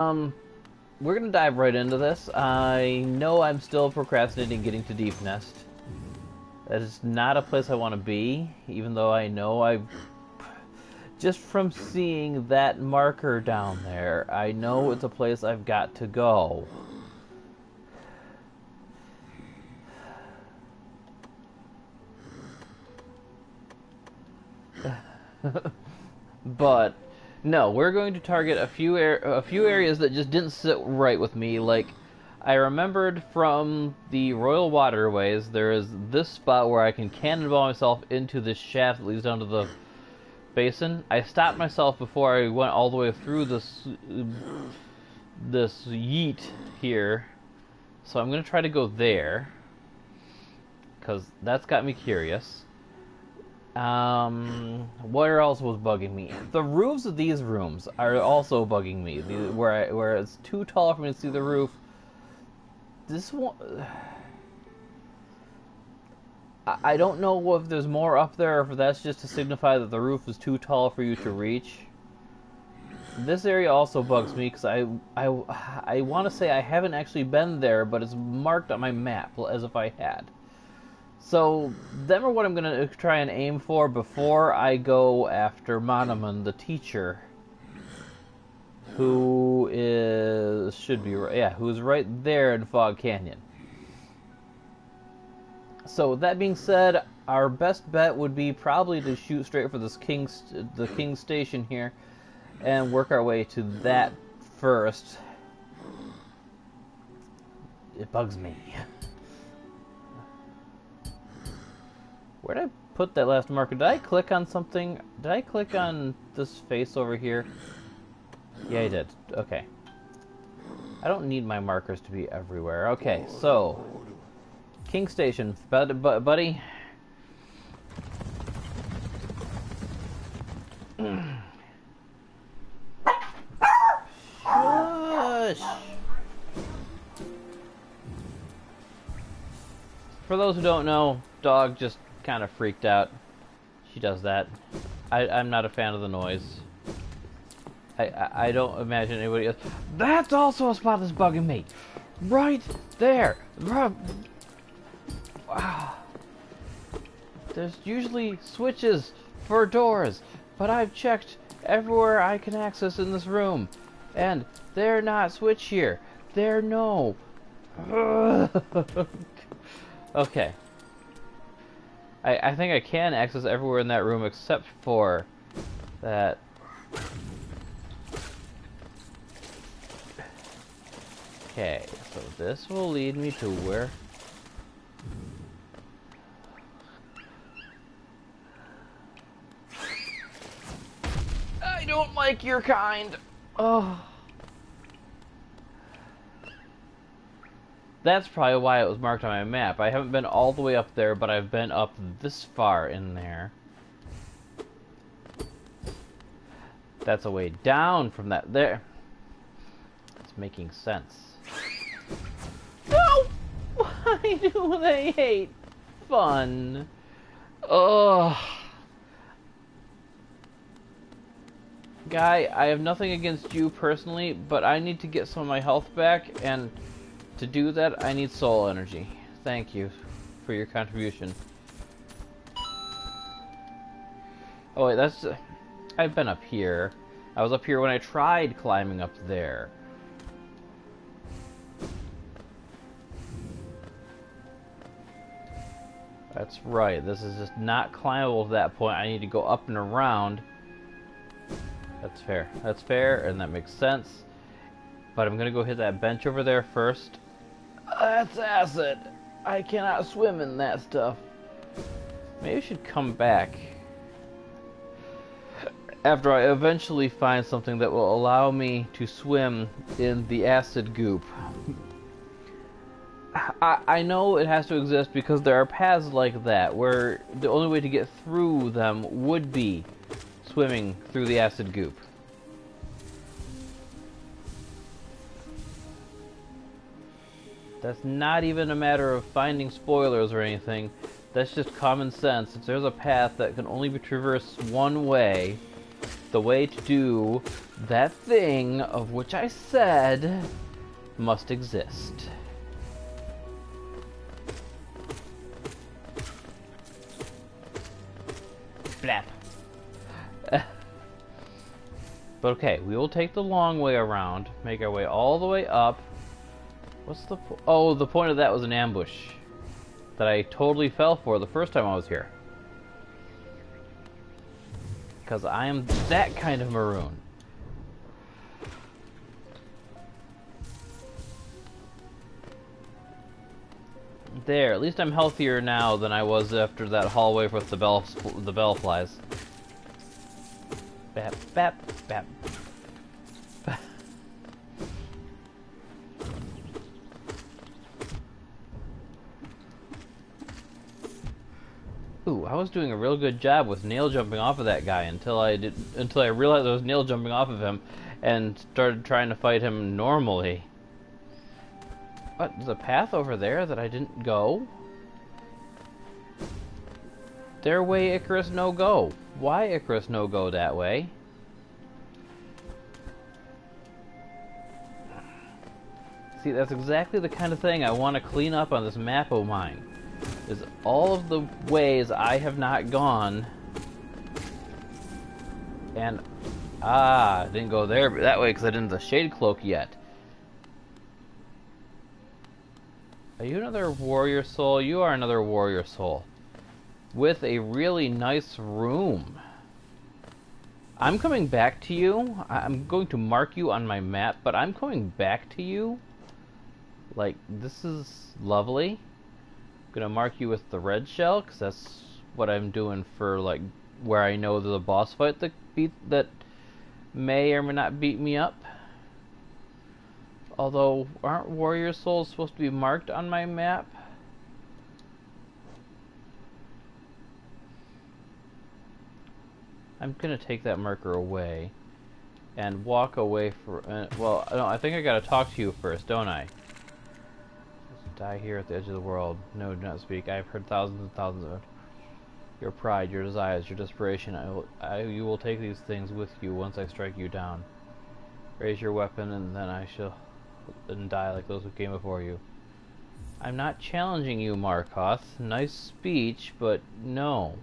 We're gonna dive right into this. I know I'm still procrastinating getting to Deepnest. That is not a place I want to be, even though I know I've... Just from seeing that marker down there, I know it's a place I've got to go. But no, we're going to target a few areas that just didn't sit right with me. Like, I remembered from the Royal Waterways, there is this spot where I can cannonball myself into this shaft that leads down to the basin. I stopped myself before I went all the way through this yeet here, so I'm gonna try to go there because that's got me curious. What else was bugging me? The roofs of these rooms are also bugging me. Where it's too tall for me to see the roof. This one, I don't know if there's more up there, or if that's just to signify that the roof is too tall for you to reach. This area also bugs me because I want to say I haven't actually been there, but it's marked on my map as if I had. So, them are what I'm going to try and aim for before I go after Monomom the Teacher. Who is... who's right there in Fog Canyon. So, with that being said, our best bet would be probably to shoot straight for the King's Station here and work our way to that first. It bugs me. Where did I put that last marker? Did I click on something? Did I click on this face over here? Yeah, I did. Okay. I don't need my markers to be everywhere. Okay, so... King Station, buddy. Shush! For those who don't know, dog just kind of freaked out. She does that. I'm not a fan of the noise. I don't imagine anybody else. That's also a spot that's bugging me. Right there. Wow. There's usually switches for doors, but I've checked everywhere I can access in this room, and they're not switch here. They're no. Okay. I think I can access everywhere in that room except for that. Okay, so this will lead me to where... I don't like your kind! Oh. That's probably why it was marked on my map. I haven't been all the way up there, but I've been up this far in there. That's a way down from that there. It's making sense. No! Why do they hate fun? Ugh. Guy, I have nothing against you personally, but I need to get some of my health back, and to do that, I need soul energy. Thank you for your contribution. Oh wait, that's... I've been up here. I was up here when I tried climbing up there. That's right, this is just not climbable at that point. I need to go up and around. That's fair. That's fair, and that makes sense. But I'm gonna go hit that bench over there first. That's acid. I cannot swim in that stuff. Maybe I should come back after I eventually find something that will allow me to swim in the acid goop. I know it has to exist because there are paths like that where the only way to get through them would be swimming through the acid goop. That's not even a matter of finding spoilers or anything. That's just common sense. If there's a path that can only be traversed one way, the way to do that thing of which I said must exist. Blap. But okay, we will take the long way around, make our way all the way up. What's the oh, the point of that was an ambush that I totally fell for the first time I was here. Because I am that kind of maroon. There, at least I'm healthier now than I was after that hallway with the bell flies. Bap, bap, bap. Ooh, I was doing a real good job with nail jumping off of that guy until I realized I was nail jumping off of him and started trying to fight him normally. What, there's a path over there that I didn't go? Their way, Icarus, no go. Why Icarus no go that way? See, that's exactly the kind of thing I want to clean up on this map of mine. Is all of the ways I have not gone. And, I didn't go there that way because I didn't have the shade cloak yet. Are you another warrior soul? You are another warrior soul. With a really nice room. I'm coming back to you. I'm going to mark you on my map, but I'm coming back to you. Like, this is lovely. I'm gonna mark you with the red shell, because that's what I'm doing for, like, where I know there's a boss fight that may or may not beat me up. Although, aren't warrior souls supposed to be marked on my map? I'm gonna take that marker away and walk away for. Well, no, I think I gotta talk to you first, don't I? Just die here at the edge of the world. No, do not speak. I have heard thousands and thousands of your pride, your desires, your desperation. You will take these things with you once I strike you down. Raise your weapon, and then I shall die like those who came before you. I'm not challenging you, Markoth. Nice speech, but no.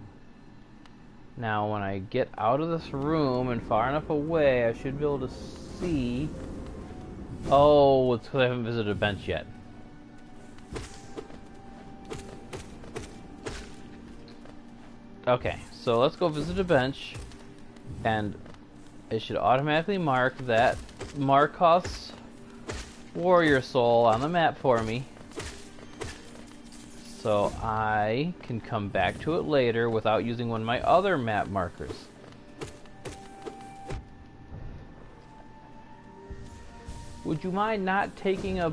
Now, when I get out of this room and far enough away, I should be able to see... Oh, it's because I haven't visited a bench yet. Okay, so let's go visit a bench, and it should automatically mark that Markoth's warrior soul on the map for me. So I can come back to it later without using one of my other map markers. Would you mind not taking a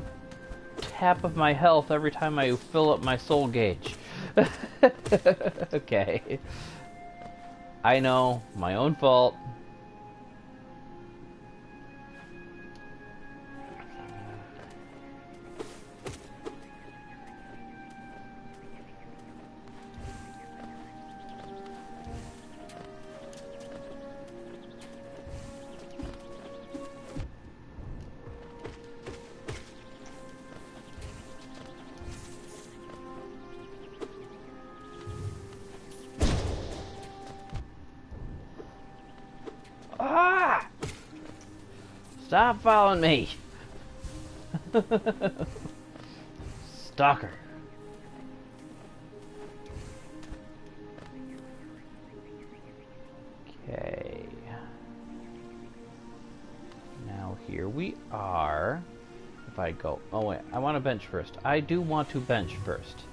tap of my health every time I fill up my soul gauge? Okay. I know, my own fault. Ah! Stop following me! Stalker. Okay. Now here we are. If I go... Oh wait, I want to bench first. I do want to bench first.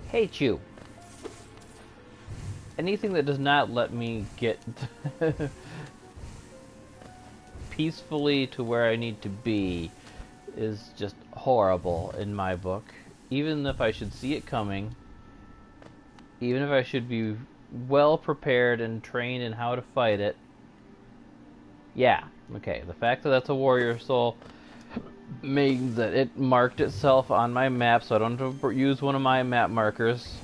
Hate you. Anything that does not let me get peacefully to where I need to be is just horrible in my book. Even if I should see it coming, even if I should be well prepared and trained in how to fight it. Yeah, okay, the fact that that's a warrior soul means that it marked itself on my map, so I don't have to use one of my map markers.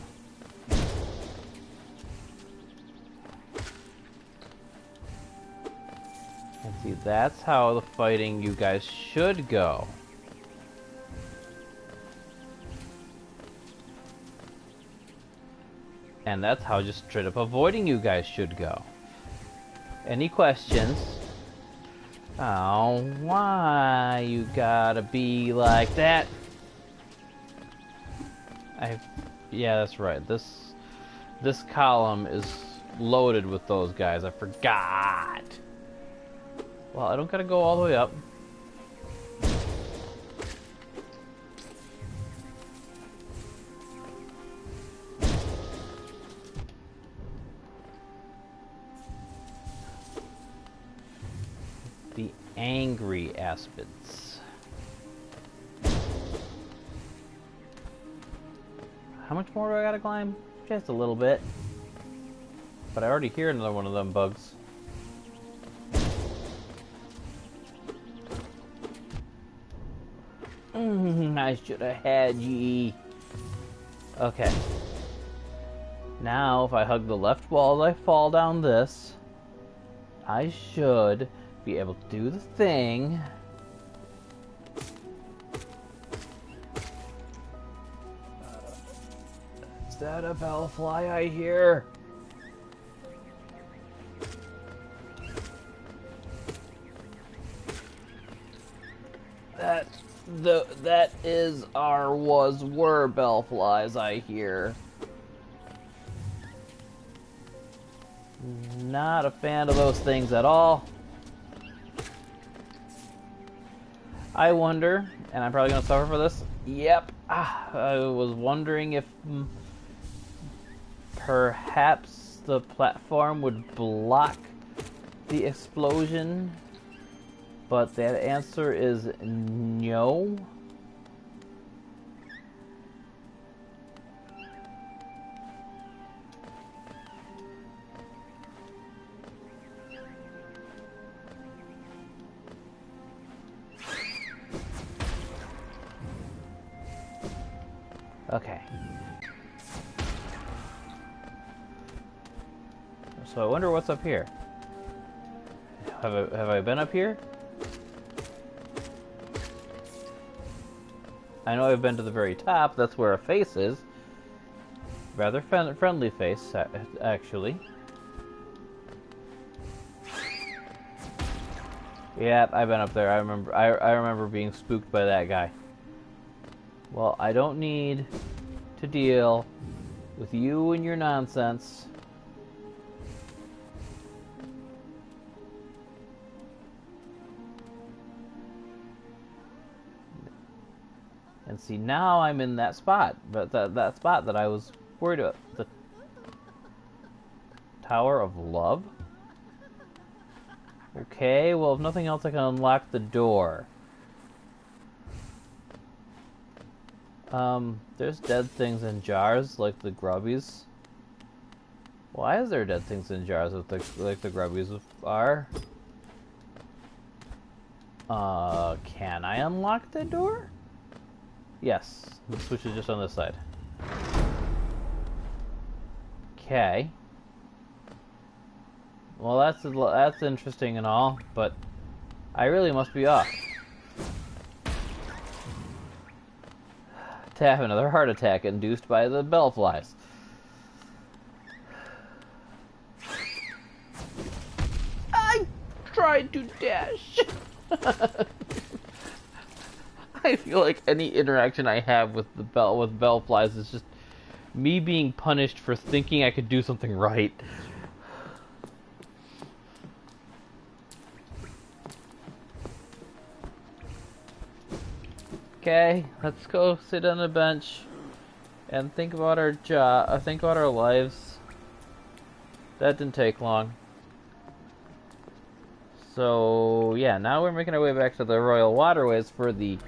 And see, that's how the fighting you guys should go. And that's how just straight up avoiding you guys should go. Any questions? Oh, why you gotta be like that? Yeah, that's right. This column is loaded with those guys. I forgot. Well, I don't gotta go all the way up. The angry aspids. How much more do I gotta climb? Just a little bit. But I already hear another one of them bugs. I should have had ye. Okay. Now, if I hug the left wall as I fall down this, I should be able to do the thing. Is that a bellfly I hear? That is our were bellflies I hear. Not a fan of those things at all. I wonder, and I'm probably gonna suffer for this. Yep, I was wondering if perhaps the platform would block the explosion. But that answer is no. Okay. So I wonder what's up here. Have I been up here? I know I've been to the very top. That's where a face is. Rather friendly face, actually. Yeah, I've been up there. I remember being spooked by that guy. Well, I don't need to deal with you and your nonsense. And see, now I'm in that spot, but that spot that I was worried about. The Tower of Love? Okay, well, if nothing else, I can unlock the door. There's dead things in jars, like the grubbies. Why is there dead things in jars like the grubbies are? Can I unlock the door? Yes, the switch is just on this side. Okay. Well, that's interesting and all, but I really must be off. To have another heart attack induced by the bellflies. I tried to dash. I feel like any interaction I have with bellflies is just me being punished for thinking I could do something right. Okay, let's go sit on a bench and think about our job. Think about our lives. That didn't take long. So yeah, now we're making our way back to the Royal Waterways for the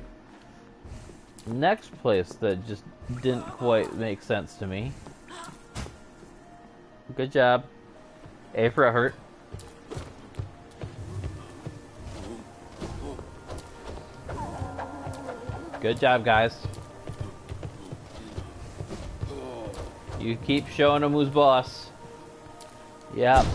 next place that just didn't quite make sense to me. Good job. A for effort. Good job, guys. You keep showing them who's boss. Yep.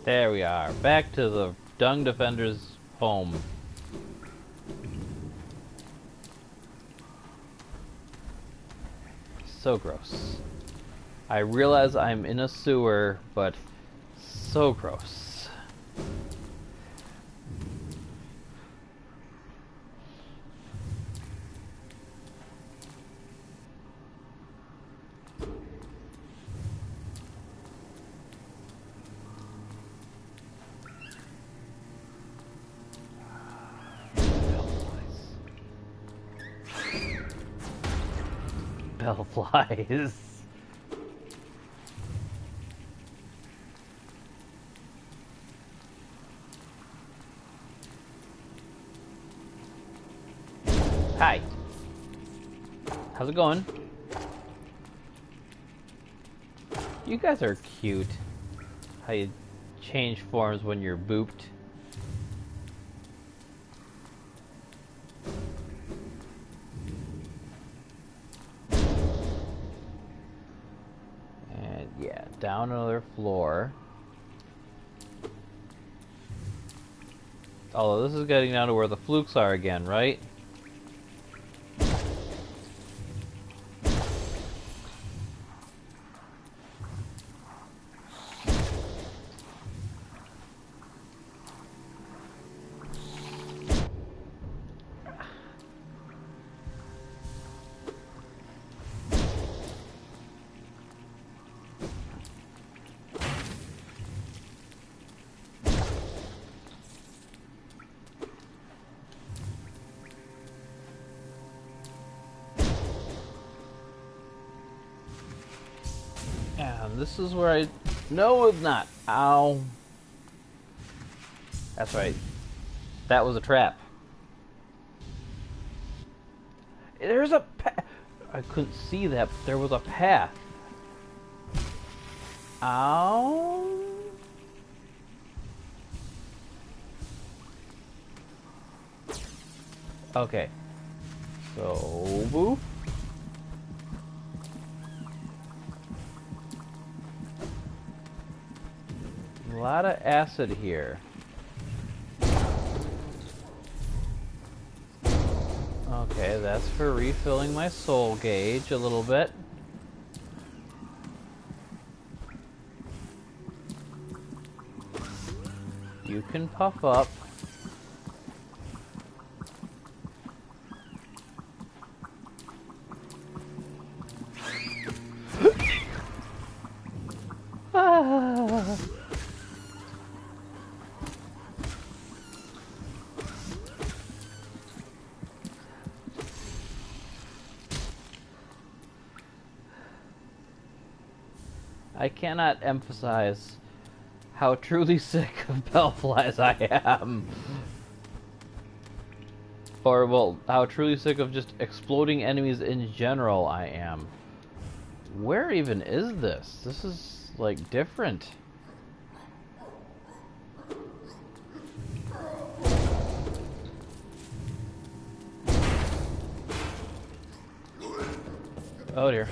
There we are, back to the Dung Defender's home. So gross. I realize I'm in a sewer, but so gross. Bellflies. Hi. How's it going? You guys are cute. How you change forms when you're booped. And yeah, down another floor. Although this is getting down to where the flukes are again, right? And this is where I... No, it's not. Ow. That's right. That was a trap. There's a path. I couldn't see that, but there was a path. Ow. Okay. So, boof. A lot of acid here. Okay, that's for refilling my soul gauge a little bit. You can puff up. Ah. I cannot emphasize how truly sick of bellflies I am. Or, well, how truly sick of just exploding enemies in general I am. Where even is this? This is, like, different. Oh dear.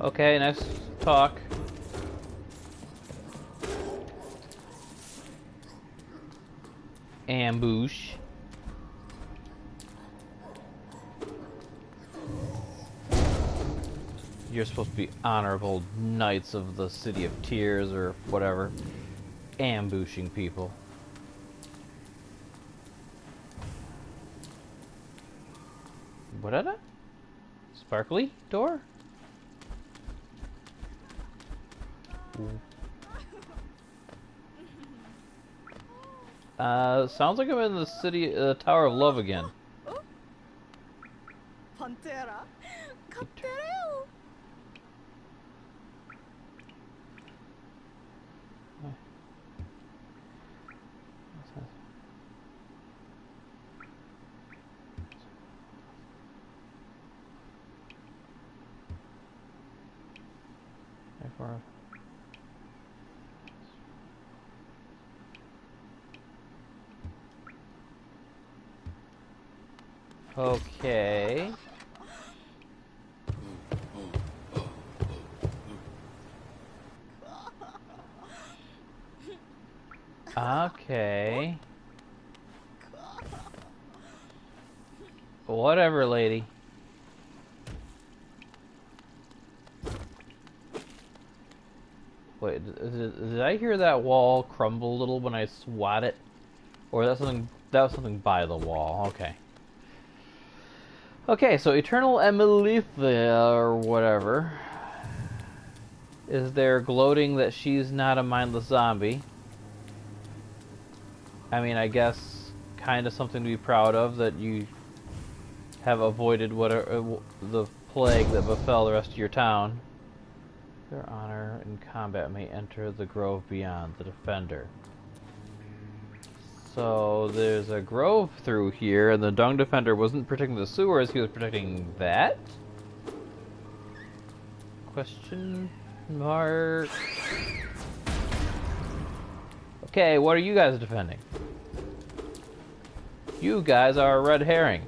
Okay, nice talk. Ambush. You're supposed to be honorable knights of the City of Tears or whatever. Ambushing people. What did I? Sparkly door? Sounds like I'm in the city, Tower of Love again. Pantera. Okay. Okay. Whatever, lady. Wait, did I hear that wall crumble a little when I swat it? Or that was something by the wall. Okay. Okay, so Eternal Emelitha, or whatever, is there gloating that she's not a mindless zombie. I mean, I guess kind of something to be proud of, that you have avoided whatever the plague that befell the rest of your town. Their honor in combat may enter the grove beyond, the defender. So there's a grove through here, and the Dung Defender wasn't protecting the sewers, he was protecting that? Question mark. Okay, what are you guys defending? You guys are a red herring.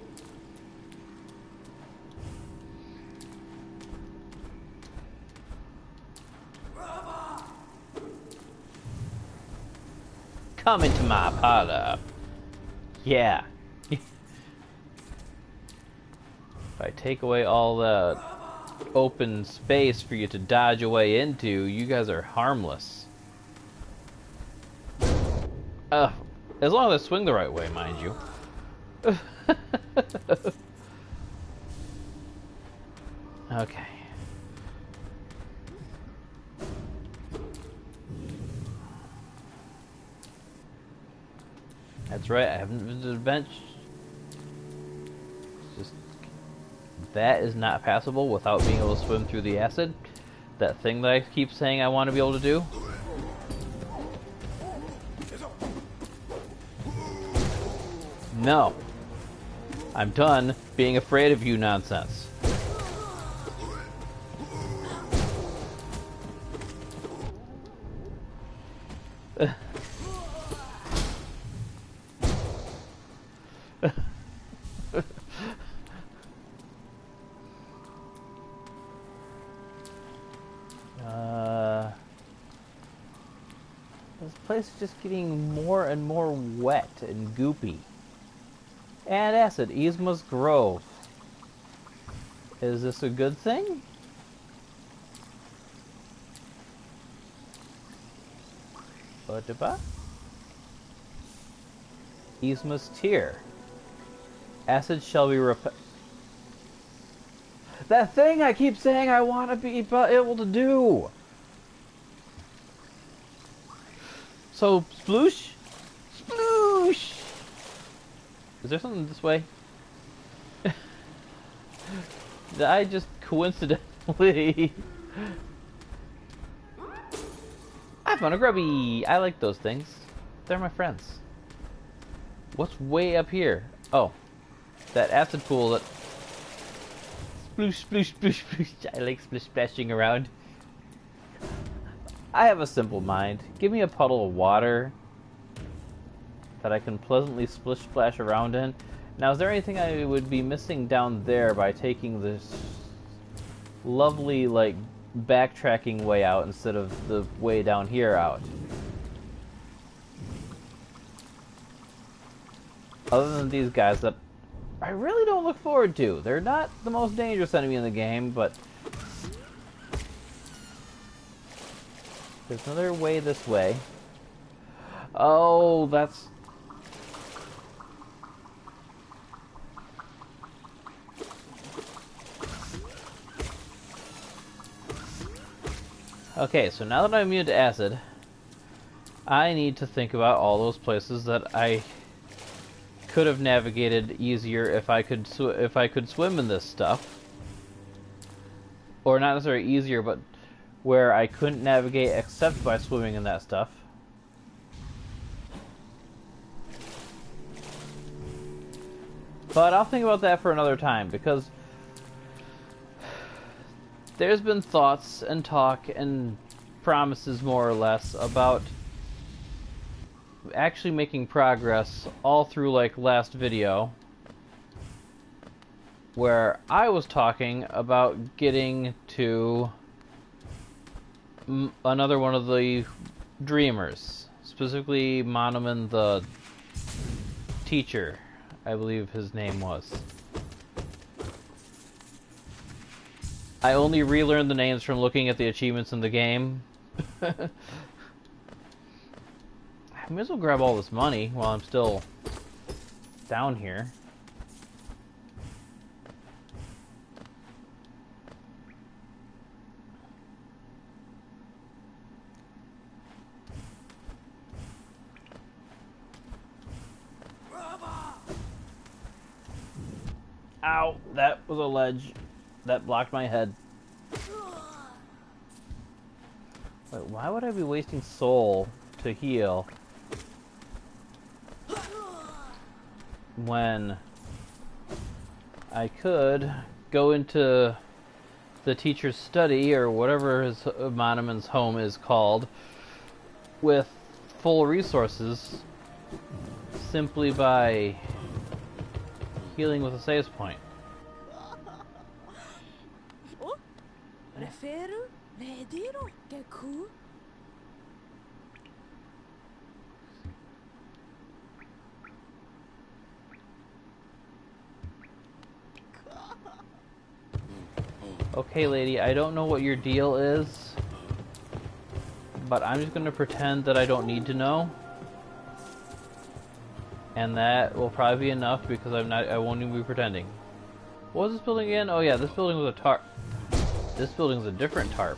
Come into my parlor. Yeah. If I take away all the open space for you to dodge away into, you guys are harmless. As long as I swing the right way, mind you. Okay. That's right, I haven't visited a bench. It's just... that is not passable without being able to swim through the acid. That thing that I keep saying I want to be able to do. No. I'm done being afraid of you nonsense. This place is just getting more and more wet and goopy. And acid, Yzma's Grove. Is this a good thing? Ba-da-ba? Yzma's Tear. Acid shall be that thing I keep saying I want to be able to do! So, sploosh? Sploosh! Is there something this way? Did I just coincidentally... I found a grubby! I like those things. They're my friends. What's way up here? Oh. That acid pool that... Sploosh, sploosh, sploosh, sploosh. I like splish splashing around. I have a simple mind. Give me a puddle of water that I can pleasantly splish splash around in. Now, is there anything I would be missing down there by taking this lovely, like, backtracking way out instead of the way down here out? Other than these guys that I really don't look forward to. They're not the most dangerous enemy in the game, but there's another way this way. Oh, that's... Okay, so now that I'm immune to acid, I need to think about all those places that I could have navigated easier if I could swim in this stuff, or not necessarily easier, but where I couldn't navigate except by swimming in that stuff. But I'll think about that for another time, because there's been thoughts and talk and promises, more or less, about actually making progress all through, like, last video, where I was talking about getting to another one of the dreamers, specifically Monomom the Teacher, I believe his name was. I only relearned the names from looking at the achievements in the game. I may as well grab all this money while I'm still down here. Ow, that was a ledge that blocked my head. Wait, why would I be wasting soul to heal when I could go into the teacher's study, or whatever his Monomom's home is called, with full resources simply by healing with a saves point. Okay, lady, I don't know what your deal is, but I'm just gonna pretend that I don't need to know. And that will probably be enough, because I won't even be pretending. What was this building again? Oh yeah, this building was a tarp. This building's a different tarp.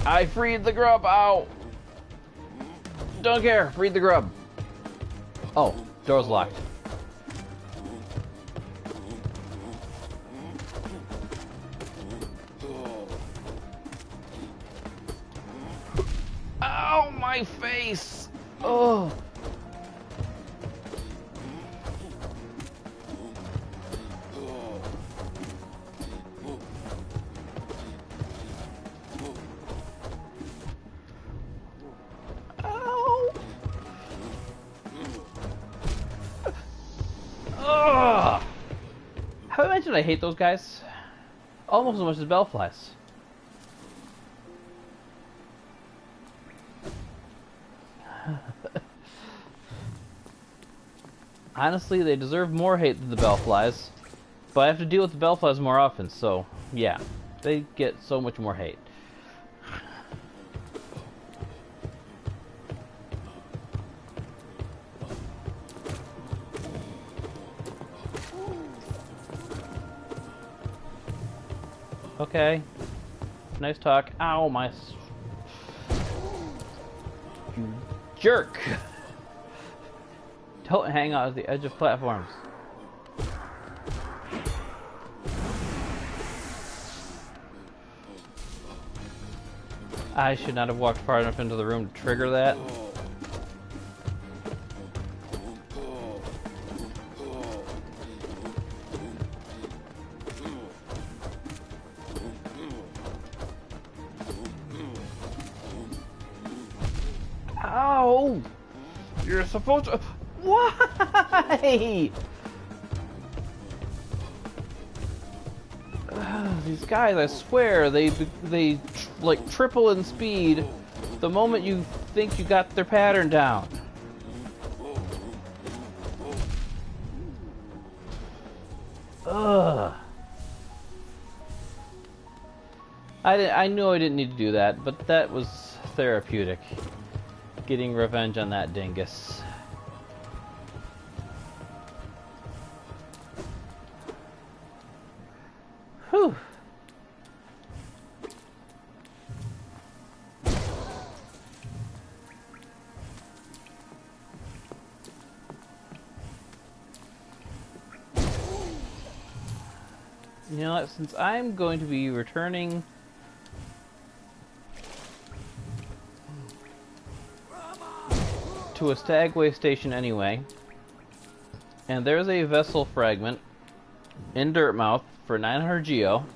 I freed the grub! Ow! Don't care! Freed the grub! Oh, door's locked. Ow, my face! Oh! Ow! Ugh! Have I mentioned I hate those guys? Almost as much as bellflies. Honestly, they deserve more hate than the bellflies, but I have to deal with the bellflies more often, so yeah, they get so much more hate. Okay, nice talk. Ow, my... You jerk! Don't hang out at the edge of platforms. I should not have walked far enough into the room to trigger that. Ow! You're supposed to... Why? These guys, I swear, they like triple in speed the moment you think you got their pattern down. Ugh. I knew I didn't need to do that, but that was therapeutic. Getting revenge on that dingus. Whew. You know what? Since I'm going to be returning to a Stagway station anyway, and there's a vessel fragment in Dirtmouth for 900 geo,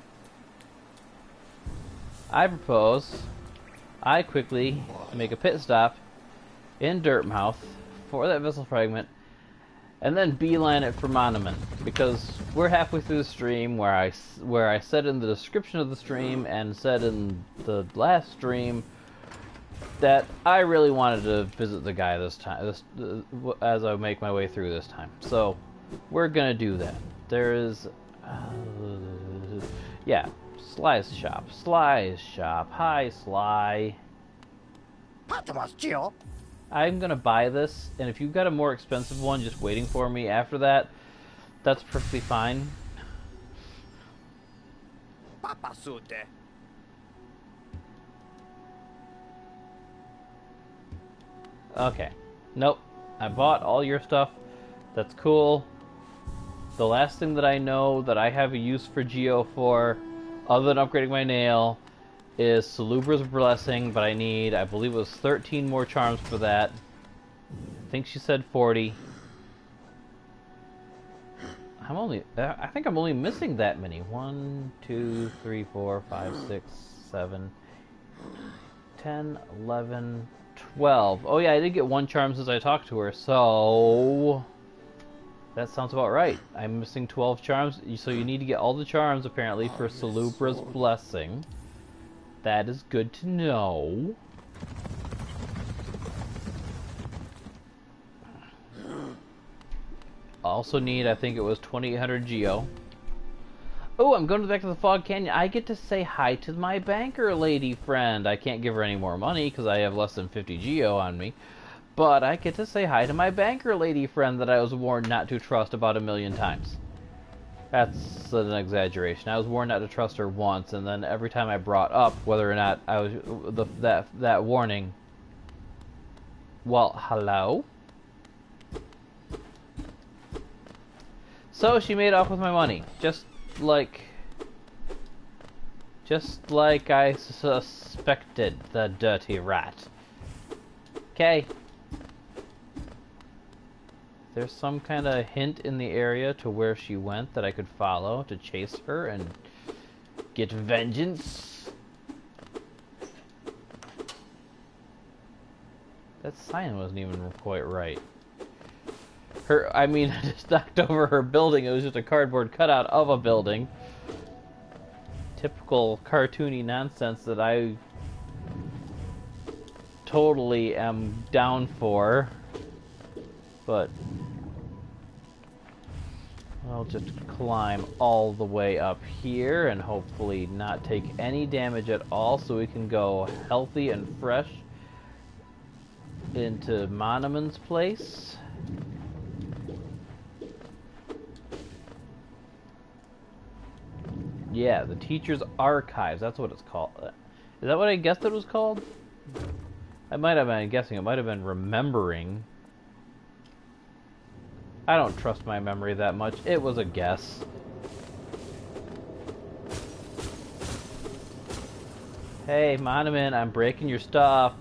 I propose I quickly make a pit stop in Dirtmouth for that vessel fragment, and then beeline it for Monomom, because we're halfway through the stream where I said in the description of the stream and said in the last stream that I really wanted to visit the guy this time, as I make my way through this time. So we're gonna do that. There is, yeah, Sly's shop. Hi, Sly. I'm gonna buy this, and if you've got a more expensive one just waiting for me after that, that's perfectly fine. Okay. Nope. I bought all your stuff. That's cool. The last thing that I know that I have a use for Geo for, other than upgrading my nail, is Salubra's Blessing, but I need, I believe it was 13 more charms for that. I think she said 40. I think I'm only missing that many. 1, 2, 3, 4, 5, 6, 7, 10, 11, 12. Oh yeah, I did get 1 charm since I talked to her, so that sounds about right. I'm missing 12 charms, so you need to get all the charms apparently for Salubra's Blessing. That is good to know. Also need, I think it was 2800 geo. Oh, I'm going back to the Fog Canyon. I get to say hi to my banker lady friend. I can't give her any more money because I have less than 50 geo on me. But I get to say hi to my banker lady friend that I was warned not to trust about 1,000,000 times. That's an exaggeration. I was warned not to trust her once, and then every time I brought up whether or not I was that warning. Well, hello. So she made off with my money, just like I suspected, the dirty rat. Okay. There's some kind of hint in the area to where she went that I could follow to chase her and get vengeance. That sign wasn't even quite right. I just knocked over her building. It was just a cardboard cutout of a building. Typical cartoony nonsense that I totally am down for. But I'll just climb all the way up here and hopefully not take any damage at all, so we can go healthy and fresh into Monomom's place. Yeah, the Teacher's Archives, that's what it's called. Is that what I guessed it was called? I might have been guessing, it might have been remembering. I don't trust my memory that much. It was a guess. Hey, Monomom, I'm breaking your stuff.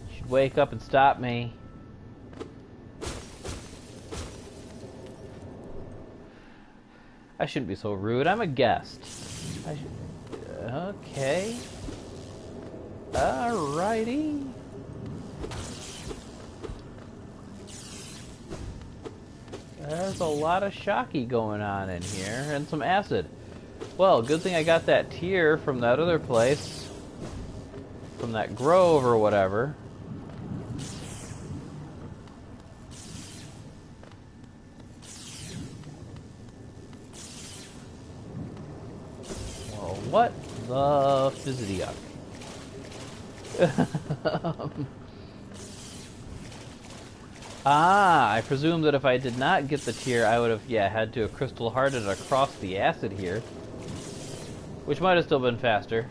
You should wake up and stop me. I shouldn't be so rude. I'm a guest. Okay. Alrighty. There's a lot of shocky going on in here, and some acid. Well, good thing I got that tier from that other place. From that grove or whatever. Well, what the fizzity-up? I presume that if I did not get the tier, I would have, had to have crystal hearted across the acid here. Which might have still been faster.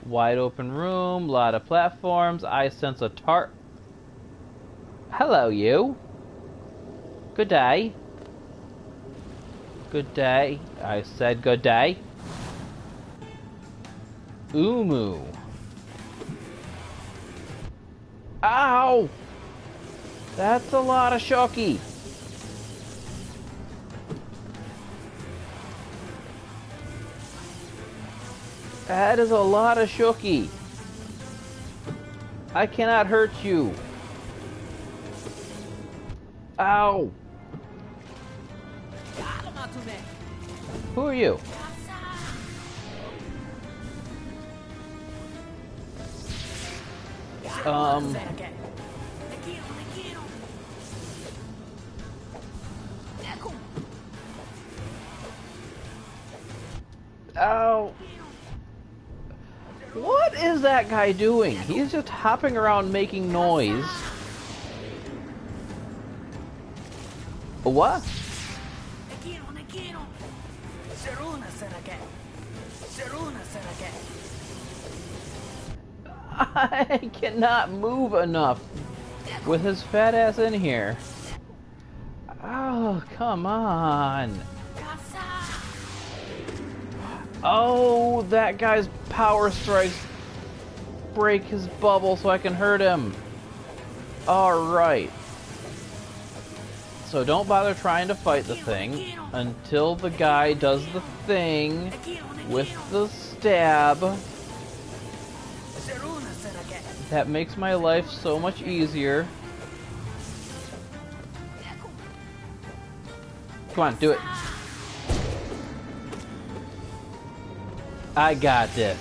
Wide open room, lot of platforms. I sense a Hello, you. Good day. Good day. I said good day. Umu. Ow! That's a lot of shocky. That is a lot of shooky. I cannot hurt you. Ow. Who are you? Ow. What is that guy doing? He's just hopping around making noise. What? I cannot move enough with his fat ass in here. Oh, come on. Oh, that guy's power strikes break his bubble so I can hurt him. Alright. So don't bother trying to fight the thing until the guy does the thing with the stab. That makes my life so much easier. Come on, do it. I got this.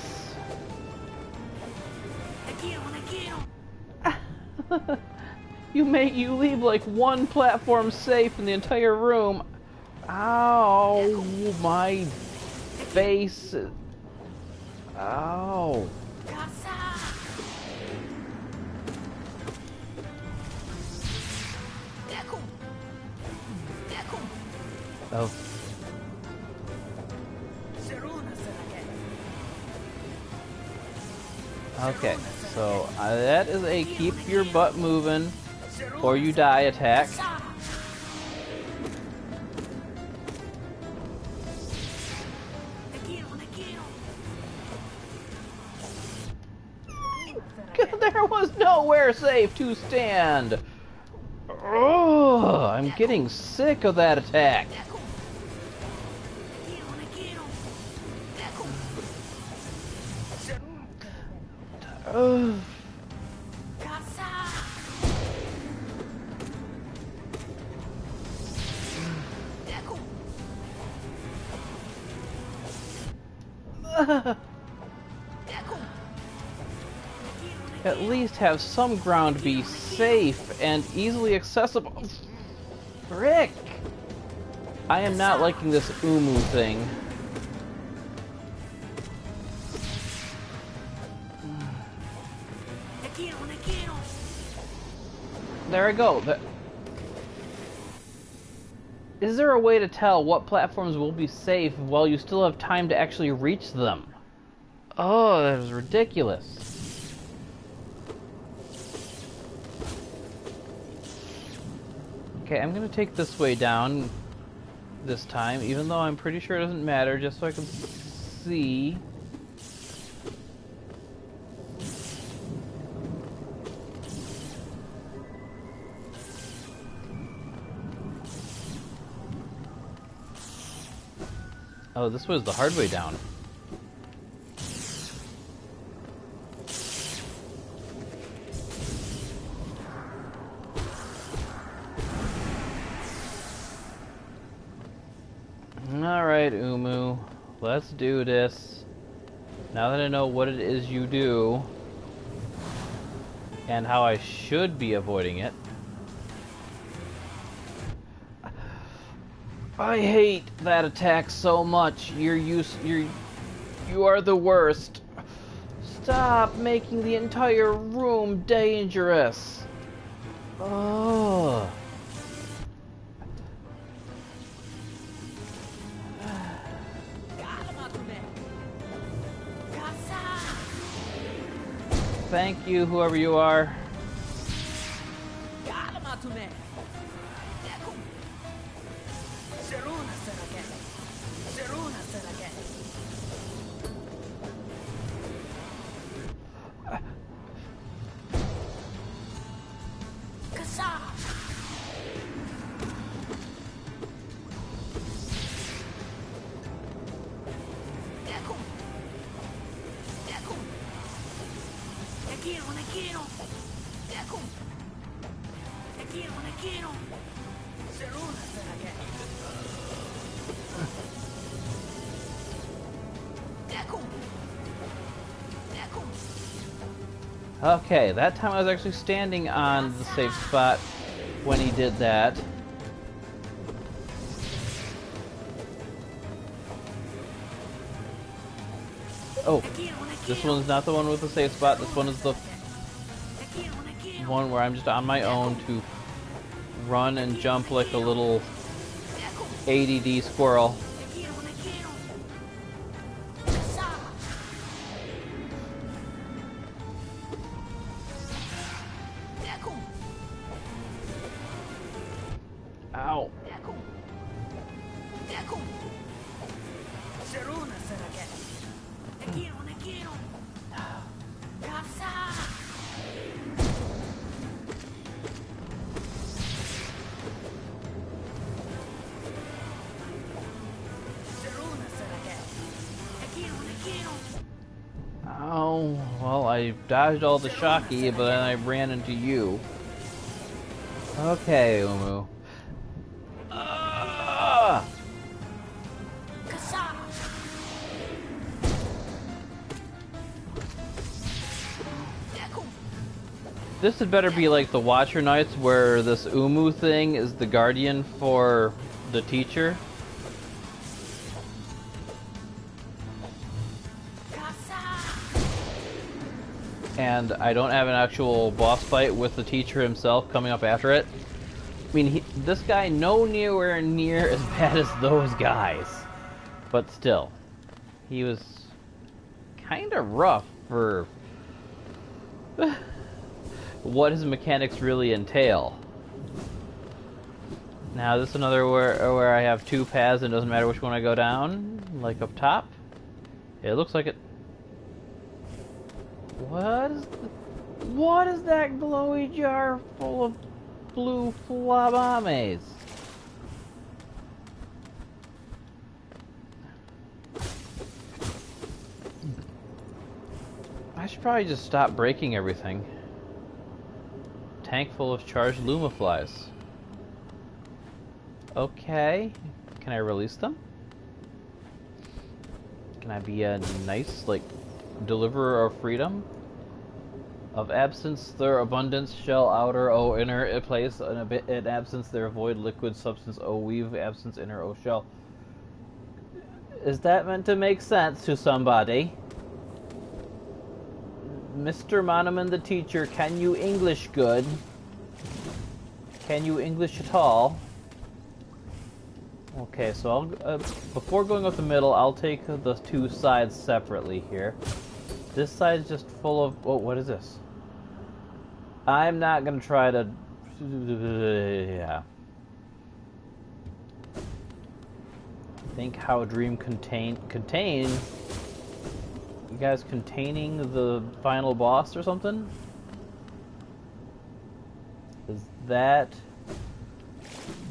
You leave like one platform safe in the entire room. Ow, my face. Ow. Oh. Okay, so that is a keep your butt moving or you die attack. There was nowhere safe to stand. Oh, I'm getting sick of that attack. At least have some ground be safe and easily accessible. Frick! I am not liking this Umu thing. There I go. Is there a way to tell what platforms will be safe while you still have time to actually reach them? Oh, that is ridiculous. Okay, I'm gonna take this way down this time, even though I'm pretty sure it doesn't matter, just so I can see. Oh, this was the hard way down. Alright, Umu. Let's do this. Now that I know what it is you do, and how I should be avoiding it. I hate that attack so much. You are the worst. Stop making the entire room dangerous. Oh. Thank you, whoever you are. Okay, that time I was actually standing on the safe spot when he did that. Oh, this one's not the one with the safe spot. This one is the one where I'm just on my own to run and jump like a little ADD squirrel. Ow. Oh, well, I dodged all the shocky, but then I ran into you. Okay, Umu. This had better be like the Watcher Knights, where this Umu thing is the guardian for the teacher. And I don't have an actual boss fight with the teacher himself coming up after it. I mean, this guy nowhere near as bad as those guys. But still, he was kind of rough for what his mechanics really entail. Now, this is another where I have two paths and it doesn't matter which one I go down, like up top. It looks like it. What is that glowy jar full of blue flabames? I should probably just stop breaking everything. Tank full of charged lumaflies. Okay. Can I release them? Can I be a nice, like, deliverer of freedom? Of absence their abundance, shell outer, O inner, it place in absence their void liquid substance, O weave, absence inner, O shell. Is that meant to make sense to somebody? Mr. Monomom the Teacher, can you English good? Can you English at all? Okay, so I'll before going up the middle, I'll take the two sides separately here. This side is just full of... Oh, what is this? I'm not gonna try to... Yeah. Think how a dream contain... You guys containing the final boss or something? Is that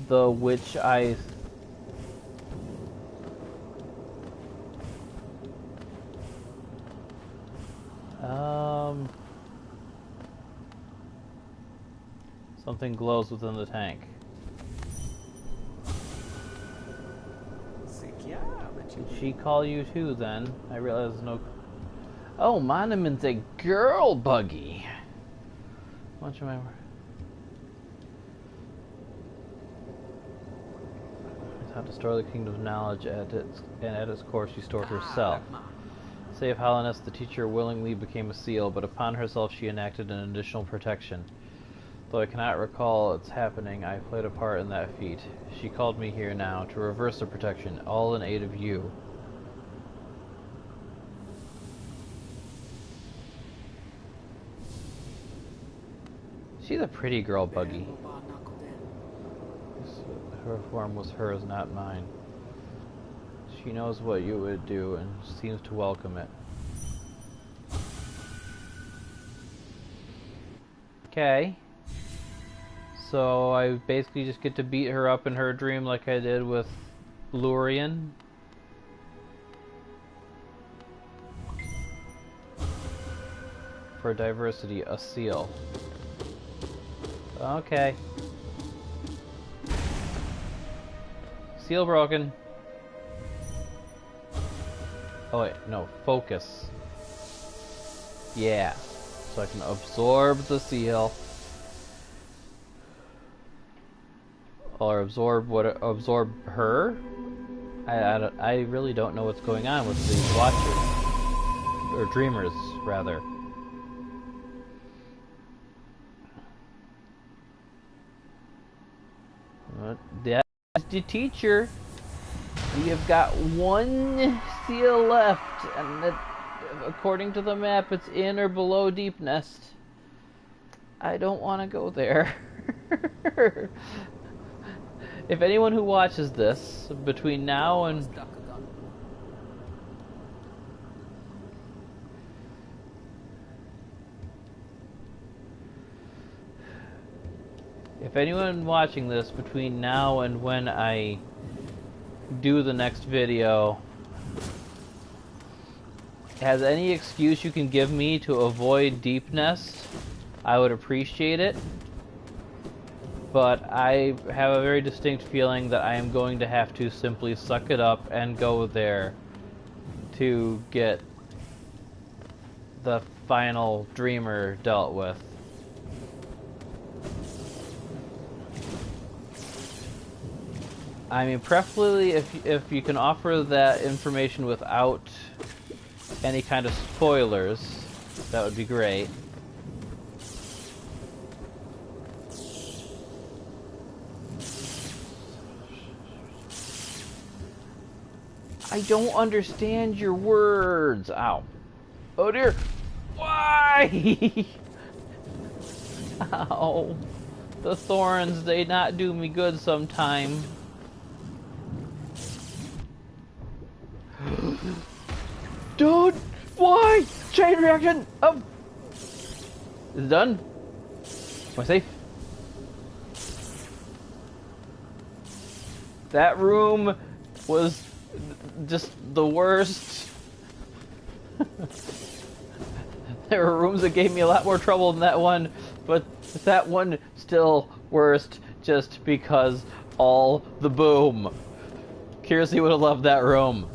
the which I... Something glows within the tank. Did she call you too then? I realize there's no... Oh, Monomon's a girl buggy! Much of my... It's how to store the kingdom's knowledge at its core she stored herself. Save Holliness, the teacher willingly became a seal, but upon herself she enacted an additional protection. Though I cannot recall its happening, I played a part in that feat. She called me here now, to reverse the protection, all in aid of you. She's a pretty girl, Buggy. Her form was hers, not mine. She knows what you would do, and seems to welcome it. Okay. So I basically just get to beat her up in her dream like I did with Lurian. For diversity, a seal. Okay. seal broken. Oh wait, no, focus. Yeah, so I can absorb the seal. Or absorb her? I really don't know what's going on with these watchers. Or dreamers, rather. That's the teacher. We have got one seal left, and that, according to the map, it's in or below Deepnest. I don't want to go there. If anyone who watches this between now and when I do the next video has any excuse you can give me to avoid Deepnest, I would appreciate it. But I have a very distinct feeling that I am going to have to simply suck it up and go there to get the final dreamer dealt with. I mean, preferably if you can offer that information without any kind of spoilers, that would be great. I don't understand your words. Ow. Oh dear. Why? Ow. The thorns, they not do me good sometime. Dude, why? Chain reaction. Oh. Is it done? Am I safe? That room was just the worst. There were rooms that gave me a lot more trouble than that one, but that one still worst just because all the boom. Kiersey would have loved that room.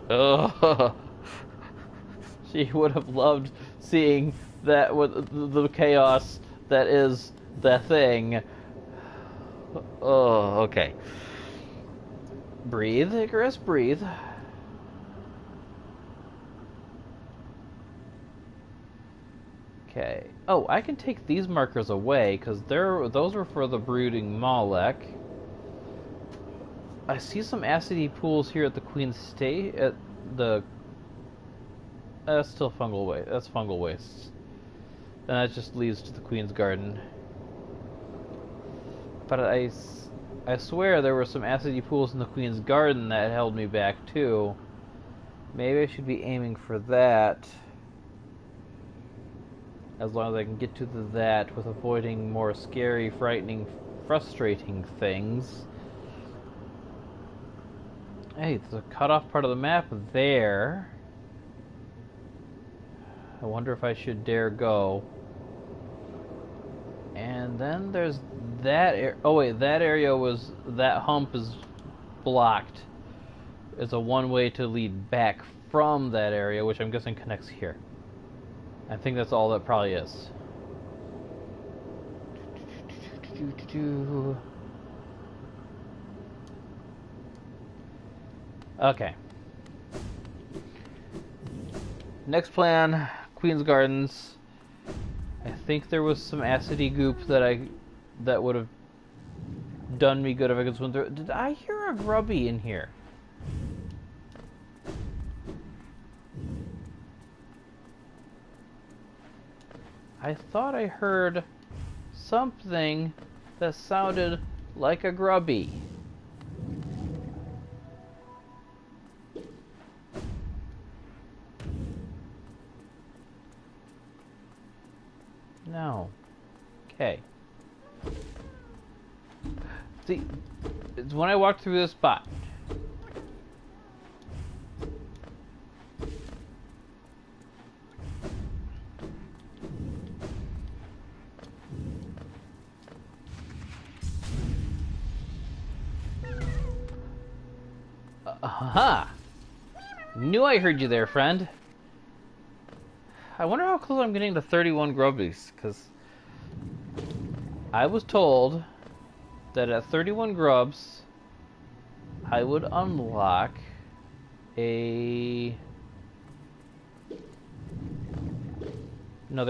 Ugh. She would have loved seeing that with the chaos that is the thing. Oh, okay. Breathe, Icarus, breathe. Okay. Oh, I can take these markers away because those were for the brooding Malek. I see some acidy pools here at the Queen's State. At the that's still fungal waste. That's fungal waste. And that just leads to the Queen's Garden. But I swear there were some acidy pools in the Queen's Garden that held me back too. Maybe I should be aiming for that. As long as I can get to that with avoiding more scary, frightening, frustrating things. Hey, there's a cut-off part of the map there. I wonder if I should dare go. And then there's that oh wait, that area was, that hump is blocked. It's a one-way to lead back from that area, which I'm guessing connects here. I think that's all that probably is. Okay. Next plan, Queen's Gardens. I think there was some acidy goop that would have done me good if I could swim through. Did I hear a grubby in here? I thought I heard something that sounded like a grubby. No. Okay. See, it's when I walked through this spot. Aha! Knew I heard you there, friend. I wonder how close I'm getting to 31 grubbies, because I was told that at 31 grubs, I would unlock another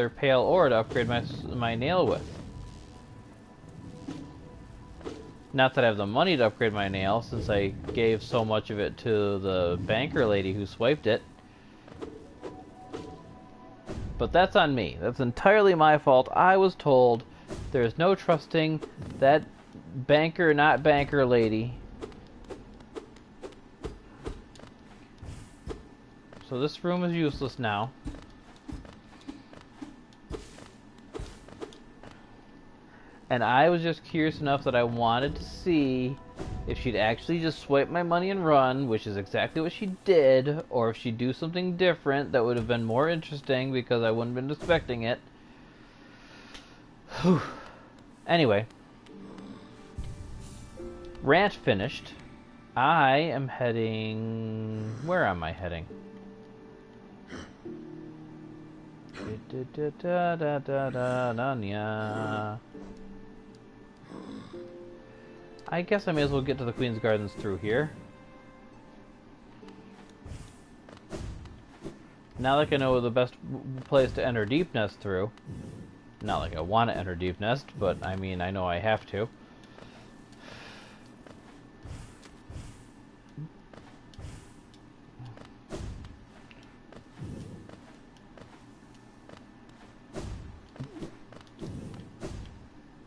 pale ore to upgrade my nail with. Not that I have the money to upgrade my nail, since I gave so much of it to the banker lady who swiped it. But that's on me. That's entirely my fault. I was told there's no trusting that banker, not banker lady. So this room is useless now. And I was just curious enough that I wanted to see if she'd actually just swipe my money and run, which is exactly what she did, or if she'd do something different that would have been more interesting because I wouldn't have been expecting it. Whew. Anyway. Ranch finished. I am heading... Where am I heading? I guess I may as well get to the Queen's Gardens through here. Now that I know the best place to enter Deepnest through. Not like I want to enter Deepnest, but I mean, I know I have to.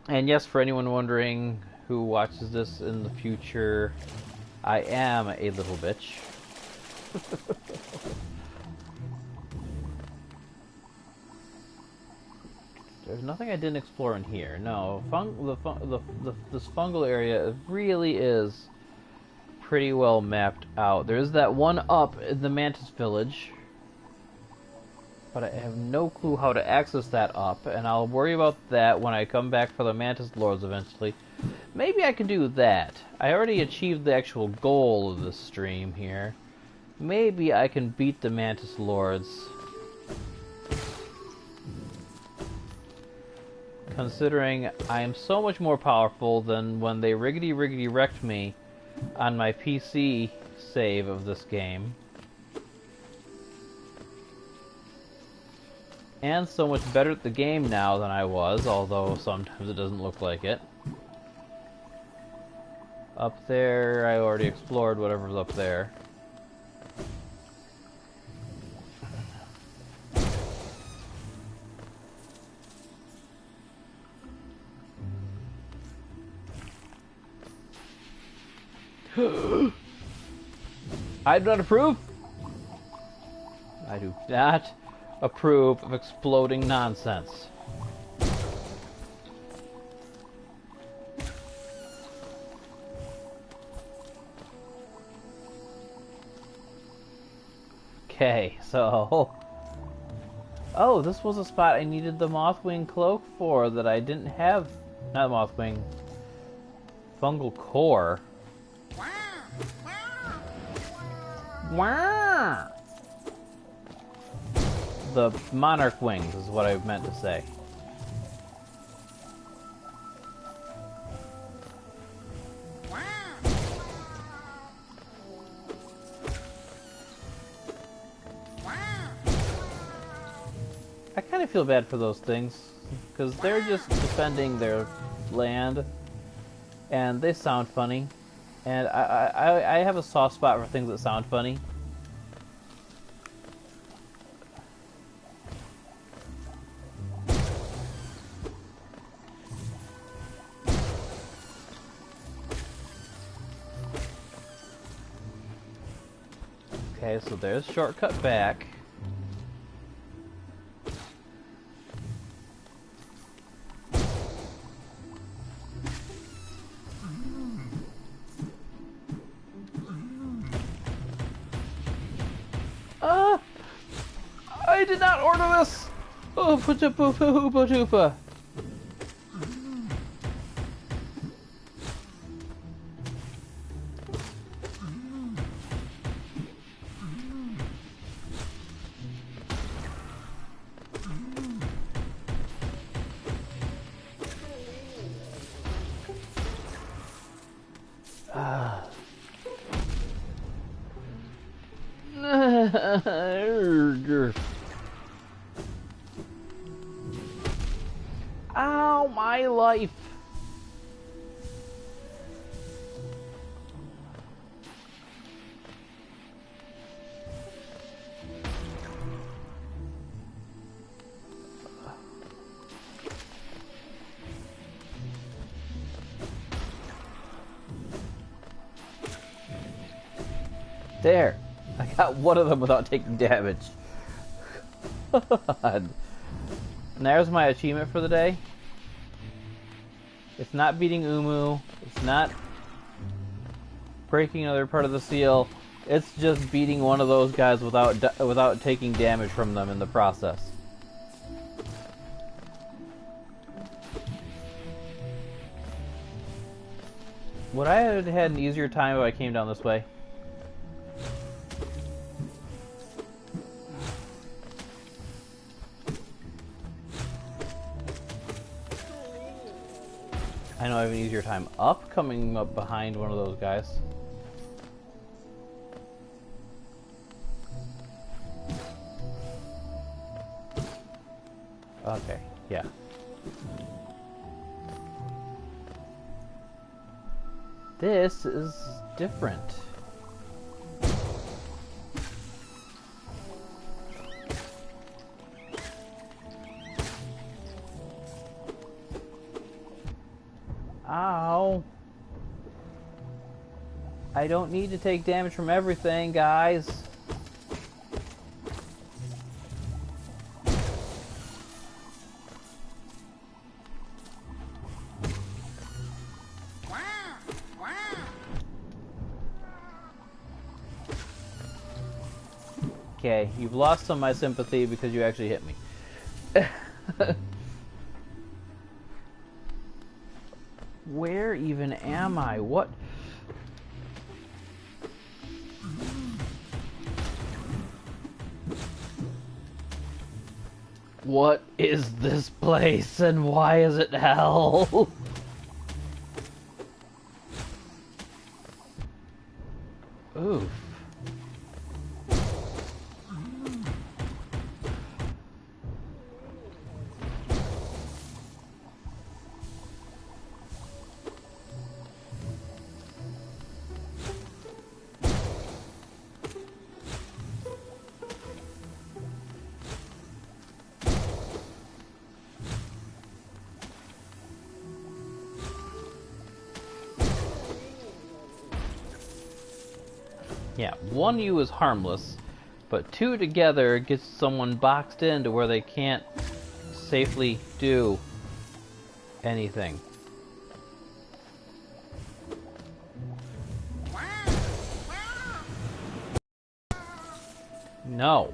And yes, for anyone wondering who watches this in the future, I am a little bitch. There's nothing I didn't explore in here. No, this fungal area really is pretty well mapped out. There's that one up in the Mantis Village, but I have no clue how to access that up, and I'll worry about that when I come back for the Mantis Lords eventually. Maybe I can do that. I already achieved the actual goal of this stream here. Maybe I can beat the Mantis Lords. Considering I am so much more powerful than when they riggedy wrecked me on my PC save of this game. And so much better at the game now than I was, although sometimes it doesn't look like it. Up there, I already explored whatever's up there. I do not approve. I do not approve of exploding nonsense. Okay, so... Oh, this was a spot I needed the Mothwing Cloak for that I didn't have... Not Mothwing. Fungal Core. Wow! The Monarch Wings is what I meant to say. I kind of feel bad for those things, because they're just defending their land, and they sound funny. And I have a soft spot for things that sound funny. Okay, so there's shortcut back. I did not order this! Oh, poopa. Ow, my life. There. I got one of them without taking damage. God. And there's my achievement for the day. It's not beating Umu. It's not breaking another part of the seal. It's just beating one of those guys without taking damage from them in the process. Would I have had an easier time if I came down this way? I know I have an easier time coming up behind one of those guys. Okay, yeah. This is different. Ow. I don't need to take damage from everything, guys. Okay, you've lost some of my sympathy because you actually hit me. Where even am I? What? What is this place and why is it hell? Oof. Yeah, one U is harmless, but two together gets someone boxed into where they can't safely do anything. No.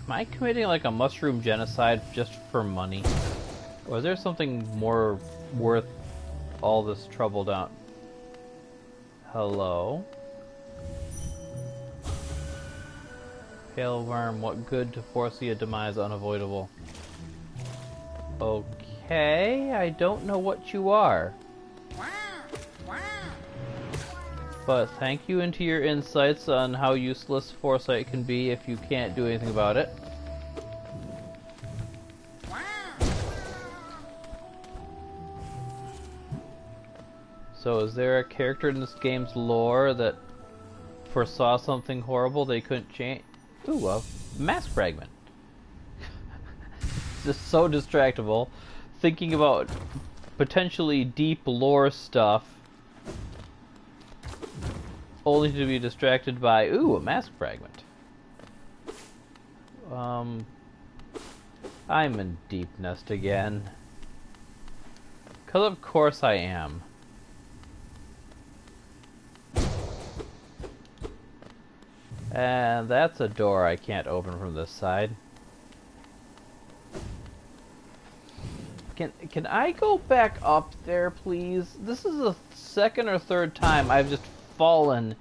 Am I committing like a mushroom genocide just for money? Or is there something more worth all this trouble down? Hello? Pale worm, what good to foresee a demise unavoidable? Okay, I don't know what you are. But thank you into your insights on how useless foresight can be if you can't do anything about it. So is there a character in this game's lore that foresaw something horrible they couldn't change? Ooh, a mass fragment. Just so distractible. Thinking about potentially deep lore stuff only to be distracted by, ooh, a mask fragment. I'm in Deepnest again. 'Cause of course I am. And that's a door I can't open from this side. Can I go back up there, please? This is the second or third time I've just fallen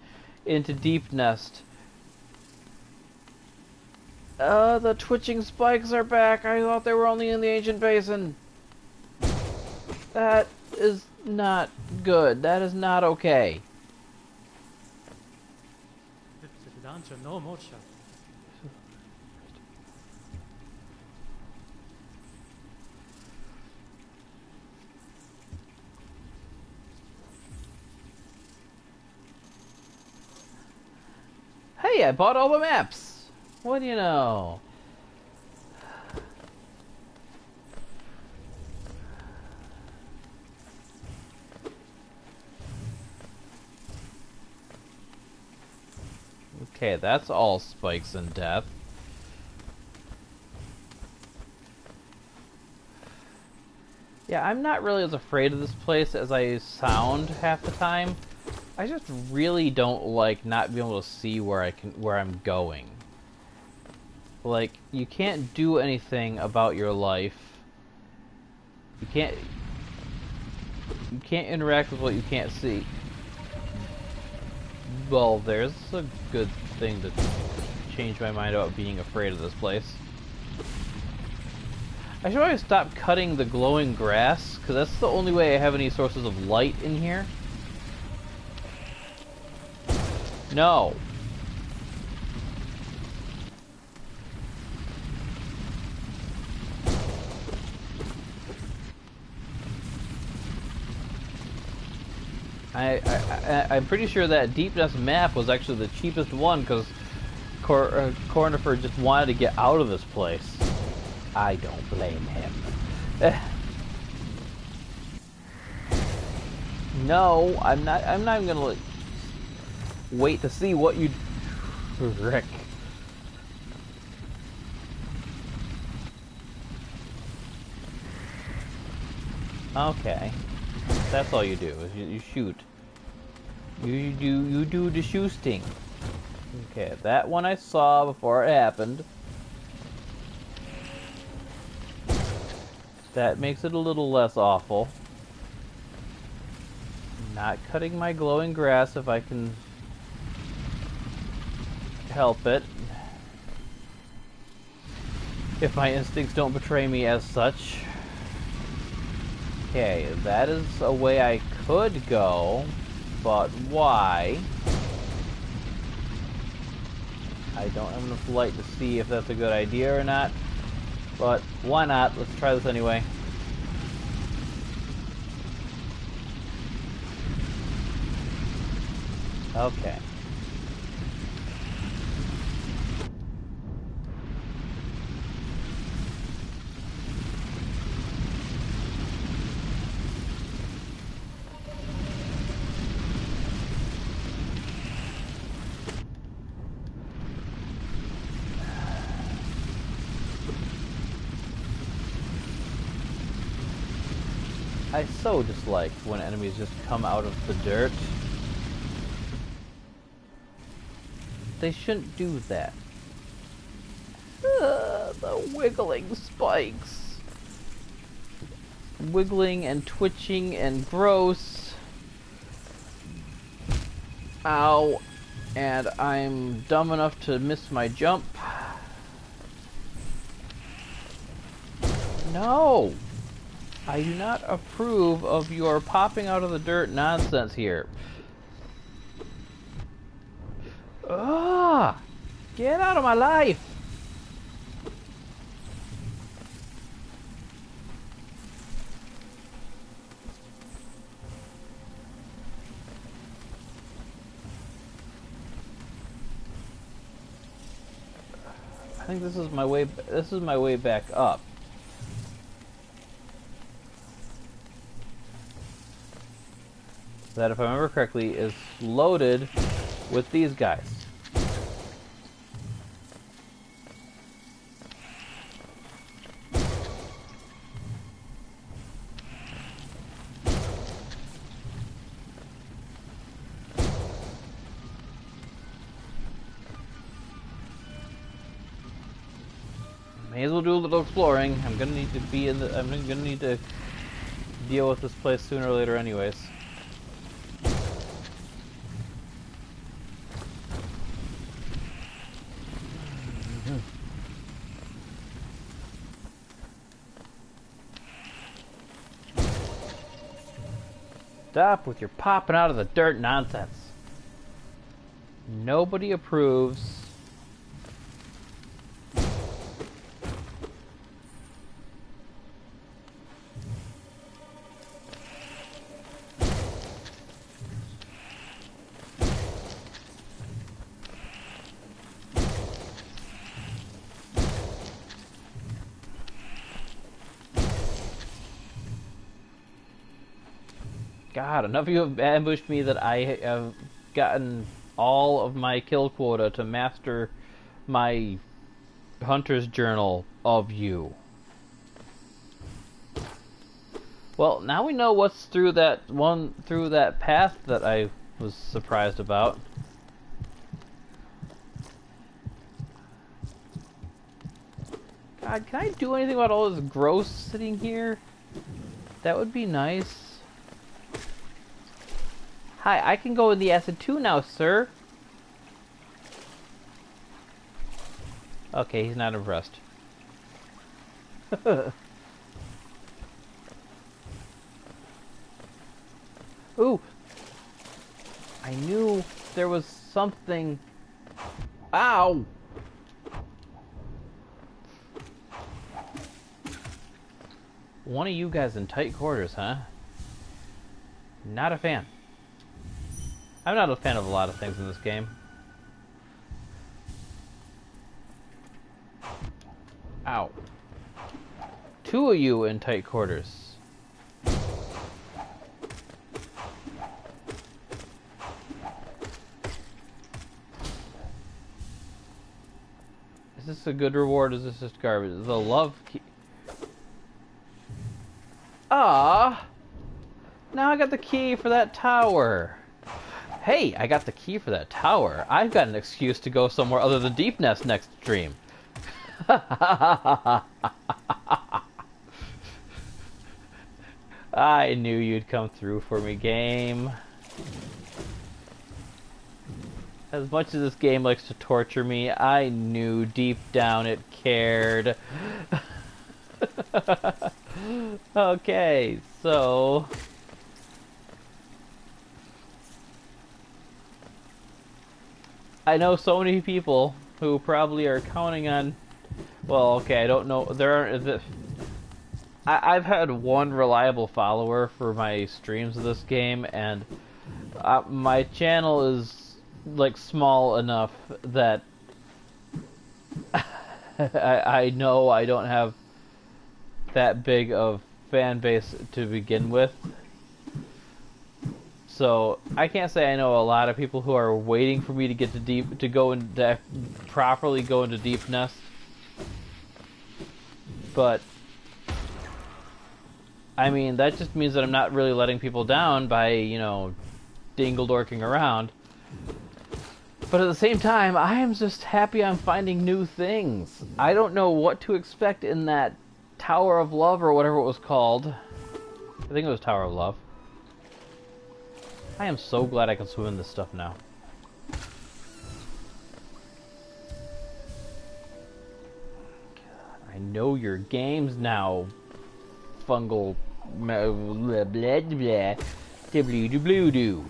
into Deepnest. The twitching spikes are back. I thought they were only in the ancient basin. That is not good. That is not okay. Hey, I bought all the maps. What do you know? Okay, that's all spikes and death. Yeah, I'm not really as afraid of this place as I sound half the time. I just really don't like not being able to see where I'm going. Like, you can't do anything about your life. You can't interact with what you can't see. Well, there's a good thing to change my mind about being afraid of this place. I should probably stop cutting the glowing grass, because that's the only way I have any sources of light in here. No. I'm pretty sure that Deepnest map was actually the cheapest one because Cornifer just wanted to get out of this place. I don't blame him. No, I'm not even gonna wait to see what you... Rick. Okay. That's all you do, is you shoot. You do the shooting. Okay, that one I saw before it happened. That makes it a little less awful. Not cutting my glowing grass if I can help it. If my instincts don't betray me as such. Okay, that is a way I could go, but why? I don't have enough light to see if that's a good idea or not, but why not? Let's try this anyway. Okay. I so dislike when enemies just come out of the dirt. They shouldn't do that. The wiggling spikes. Wiggling and twitching and gross. Ow. And I'm dumb enough to miss my jump. No! I do not approve of your popping out of the dirt nonsense here. Ugh! Get out of my life! I think this is my way back up. That, if I remember correctly, is loaded with these guys. May as well do a little exploring. I'm gonna need to be in the. I'm gonna need to deal with this place sooner or later, anyways. Stop with your popping out of the dirt nonsense. Nobody approves. God, enough of you have ambushed me that I have gotten all of my kill quota to master my hunter's journal of you. Well, now we know what's through that path that I was surprised about. God, can I do anything about all this gross sitting here? That would be nice. Hi, I can go in the acid too now, sir. Okay, he's not impressed. Ooh! I knew there was something... Ow! One of you guys in tight quarters, huh? Not a fan. I'm not a fan of a lot of things in this game. Ow. Two of you in tight quarters. Is this a good reward or is this just garbage? The love key. Ah! Now I got the key for that tower. Hey, I got the key for that tower. I've got an excuse to go somewhere other than Deepnest next stream. I knew you'd come through for me, game. As much as this game likes to torture me, I knew deep down it cared. Okay, so... I know so many people who probably are counting on... Well, okay, I don't know. There aren't... I've had one reliable follower for my streams of this game, and my channel is, like, small enough that I know I don't have that big of fan base to begin with. So I can't say I know a lot of people who are waiting for me to get to properly go into Deepnest. But I mean, that just means that I'm not really letting people down by, you know, dingle-dorking around. But at the same time, I am just happy I'm finding new things. I don't know what to expect in that Tower of Love or whatever it was called. I think it was Tower of Love. I am so glad I can swim in this stuff now. I know your games now, fungal blah blah blah dibbloo blue doo.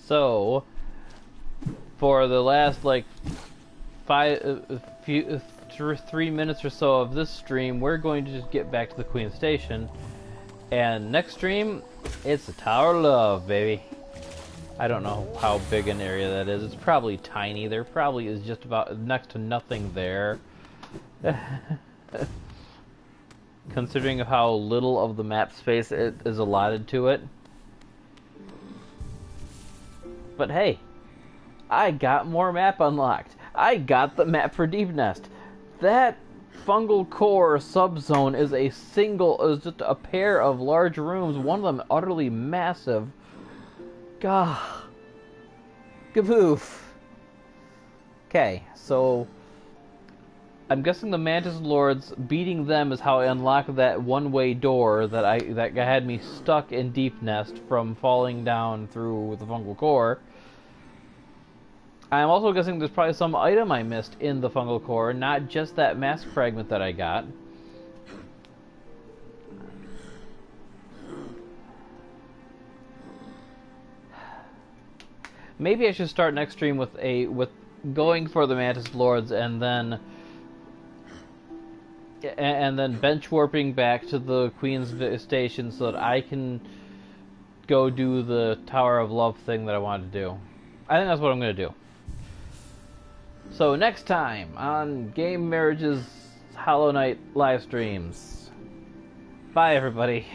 So, for the last like 3 minutes or so of this stream, we're going to just get back to the Queen Station. And next stream, it's the Tower of Love, baby. I don't know how big an area that is. It's probably tiny. There probably is just about next to nothing there. Considering how little of the map space is allotted to it. But hey, I got more map unlocked. I got the map for Deepnest. That fungal core subzone is just a pair of large rooms, one of them utterly massive. Gah. Gaboof. Okay, so I'm guessing the Mantis Lords beating them is how I unlock that one-way door that had me stuck in Deepnest from falling down through the fungal core. I'm also guessing there's probably some item I missed in the fungal core, not just that mask fragment that I got. Maybe I should start next stream with going for the Mantis Lords and then bench warping back to the Queen's Station so that I can go do the Tower of Love thing that I wanted to do. I think that's what I'm going to do. So next time on Game Marriage's Hollow Knight live streams. Bye everybody.